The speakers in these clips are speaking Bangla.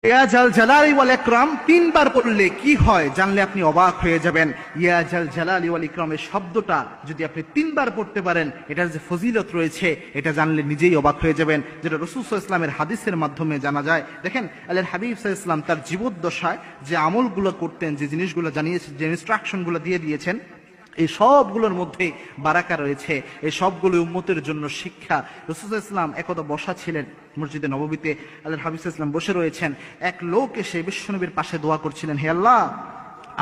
ইয়া জাল জালালি ওয়াল ইকরাম তিনবার পড়লে কি হয় জানলে আপনি অবাক হয়ে যাবেন। ইয়া জাল জালালি ওয়াল ইকরামের শব্দটা যদি আপনি তিনবার পড়তে পারেন, এটার যে ফজিলত রয়েছে এটা জানলে নিজেই অবাক হয়ে যাবেন, যেটা রাসূল সাল্লাল্লাহু আলাইহি ওয়াসাল্লামের হাদিসের মাধ্যমে জানা যায়। দেখেন আল্লাহর হাবিব সাল্লাল্লাহু আলাইহি ওয়াসাল্লাম তার জীবদ্দশায় যে আমলগুলো করতেন, যে জিনিসগুলো জানিয়েছেন, যে ইনস্ট্রাকশনগুলো দিয়ে দিয়েছেন, এই সবগুলোর মধ্যে বারাকা রয়েছে। এই সবগুলো উম্মতের জন্য শিক্ষা। রাসূল সাল্লাল্লাহু আলাইহি ওয়াসাল্লাম একদা বসা ছিলেন মসজিদে নববীতে, আল্লাহর হাবিব সাল্লাল্লাহু আলাইহি ওয়াসাল্লাম বসে রয়েছেন। এক লোক এসে বিশ্বনবীর পাশে দোয়া করছিলেন, হে আল্লাহ,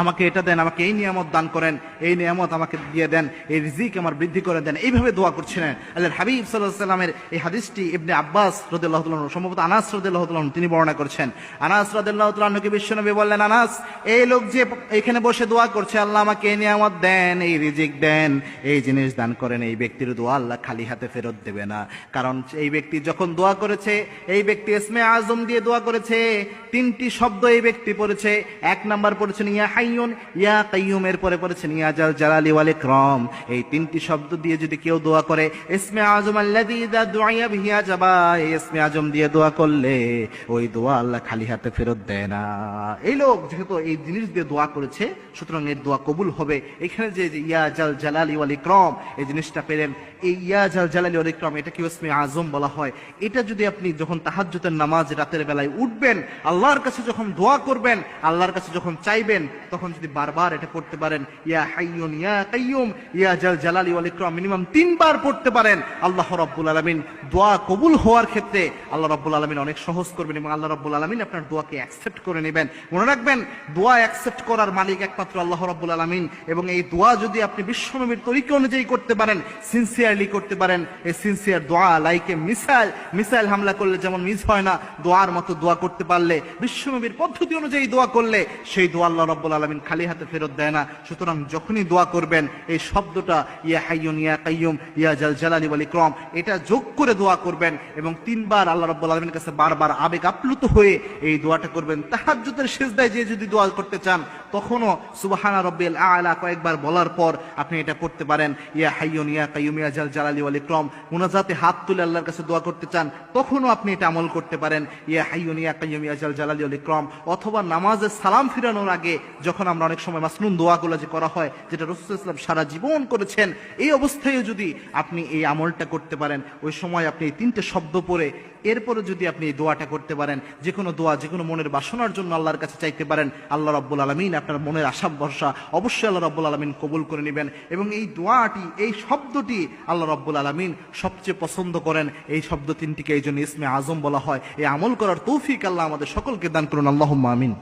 আমাকে এটা দেন, আমাকে এই নিয়ামত দান করেন, এই নিয়ামত আমাকে দিয়ে দেন, এই রিজিক আমার বৃদ্ধি করে দেন, এইভাবে দোয়া করছিলেন। আল্লাহর হাবিব সাল্লাল্লাহু আলাইহি ওয়াসাল্লামের এই হাদিসটি ইবনে আব্বাস রাদিয়াল্লাহু তাআলা আনহু, সম্ভবত আনাস রাদিয়াল্লাহু তাআলা আনহু তিনি বর্ণনা করেছেন। আনাস রাদিয়াল্লাহু তাআলা আনহুকে বিশ্বনবী বললেন, আনাস, এই লোক যে এখানে বসে দোয়া করছে, আল্লাহ আমাকে এই নিয়ামত দেন, এই রিজিক দেন, এই জিনিস দান করেন, এই ব্যক্তির দোয়া আল্লাহ খালি হাতে ফেরত দেবে না। কারণ এই ব্যক্তি যখন দোয়া করেছে, এই ব্যক্তি ইসমে আজম দিয়ে দোয়া করেছে, তিনটি শব্দ এই ব্যক্তি পড়েছে। এক নাম্বার পড়েছেন ইয়া হাইয়ুন ইয়া কাইয়ুম, এর পরে পড়েছেন ইয়া জাল জালালি ওয়াল ইকরাম। এই তিনটি শব্দ দিয়ে যদি কেউ দোয়া করে, ইসমে আজম আল্লাযী ইযা দুআয়া বিহি আজাবা, এই ইসমে আজম দিয়ে দোয়া করলে ওই দোয়া আল্লাহ খালি হাতে ফেরত দেয় না। এই লোক যেহেতু এই জিনিস দিয়ে দোয়া করেছে, সুতরাং এর দোয়া কবুল হবে। এখানে যে ইয়া জাল জালালি ওয়াল ইকরাম এই জিনিসটা পেলেন, এই ইয়া জাল জালালি ওয়াল ইকরাম এটাকে ইসমে আজম বলা হয়। এটা যদি আপনি যখন তাহাজ্জুদের নামাজ রাতের বেলায় উঠবেন, আল্লাহর কাছে যখন দোয়া করবেন, আল্লাহর কাছে যখন চাইবেন, তখন যদি বারবার এটা পড়তে পারেন, ইয়া হাইয়ুন ইয়া কাইয়ুম ইয়া জাল জালালি ওয়াল ইকরাম মিনিমাম 3 বার পড়তে পারেন, আল্লাহ রাব্বুল আলামিন দোয়া কবুল হওয়ার ক্ষেত্রে আল্লাহ রাব্বুল আলামিন অনেক সহজ করবেন এবং আল্লাহ রাব্বুল আলামিন আপনার দোয়াকে অ্যাকসেপ্ট করে নেবেন। মনে রাখবেন, দোয়া অ্যাকসেপ্ট করার মালিক একমাত্র আল্লাহ রাব্বুল আলামিন। এবং এই দোয়া যদি আপনি বিশ্বনবীর তরিকা অনুযায়ী করতে পারেন, সিনসিয়ারলি করতে পারেন, এই সিনসিয়ার দোয়া লাইকে মিসাইল হামলা করলে যেমন মিস হয় না, দোয়ার মতো দোয়া করতে পারলে, বিশ্বনবীর পদ্ধতি অনুযায়ী দোয়া করলে সেই দোয়া আল্লাহ রাব্বুল আলামিন খালি হাতে ফেরত দেয় না। সুতরাং যখনই দোয়া করবেন, এই শব্দটা ইয়া হাইয়ুন ইয়া কাইয়ুম ইয়া জাল জালালি ওয়াল ইকরাম এটা যোগ করে দোয়া করবেন এবং 3 বার আল্লাহ রাব্বুল আলামিনের কাছে বারবার আবেগ আপ্লুত হয়ে এই দোয়াটা করবেন। তাহাজ্জুদের সিজদায় যে যদি দোয়া করতে চান, তখনও সুবহানা রাব্বিয়াল আ'লা কয়েকবার বলার পর আপনি এটা পড়তে পারেন, ইয়া হাইয়ুন ইয়া কাইয়ুম ইয়া জাল জালালি ওয়াল ইকরাম। মুনাজাতে হাত তুলে আল্লাহর কাছে দোয়া করতে চান, তখনও আপনি এটা আমল করতে পারেন, ইয়া হাইয়ুন ইয়া কাইয়ুম ইয়া জাল জালালি ওয়াল ইকরাম। অথবা নামাজে সালাম ফিরানোর আগে যখন আমরা অনেক সময় মাসনুন দোয়াগুলো যে করা হয়, যেটা রাসূল সাল্লাল্লাহু আলাইহি ওয়াসাল্লাম সারা জীবন করেছেন, এই অবস্থায় যদি আপনি এই আমলটা করতে পারেন, ওই সময় আপনি এই 3টে শব্দ পড়ে এরপরে যদি আপনি এই দোয়াটা করতে পারেন, যে কোনো দোয়া, যে কোনো মনের বাসনার জন্য আল্লাহর কাছে চাইতে পারেন, আল্লাহ রাব্বুল আলামিন আপনার মনের আশা ভরসা অবশ্যই আল্লাহ রাব্বুল আলামিন কবুল করে নেবেন। এবং এই দোয়াটি, এই শব্দটি আল্লাহ রাব্বুল আলামিন সবচেয়ে পছন্দ করেন। এই শব্দ 3টিকে এই জন্য ইসমে আজম বলা হয়। এই আমল করার তৌফিক আল্লাহ আমাদের সকলকে দান করুন, আল্লাহুম্মা আমিন।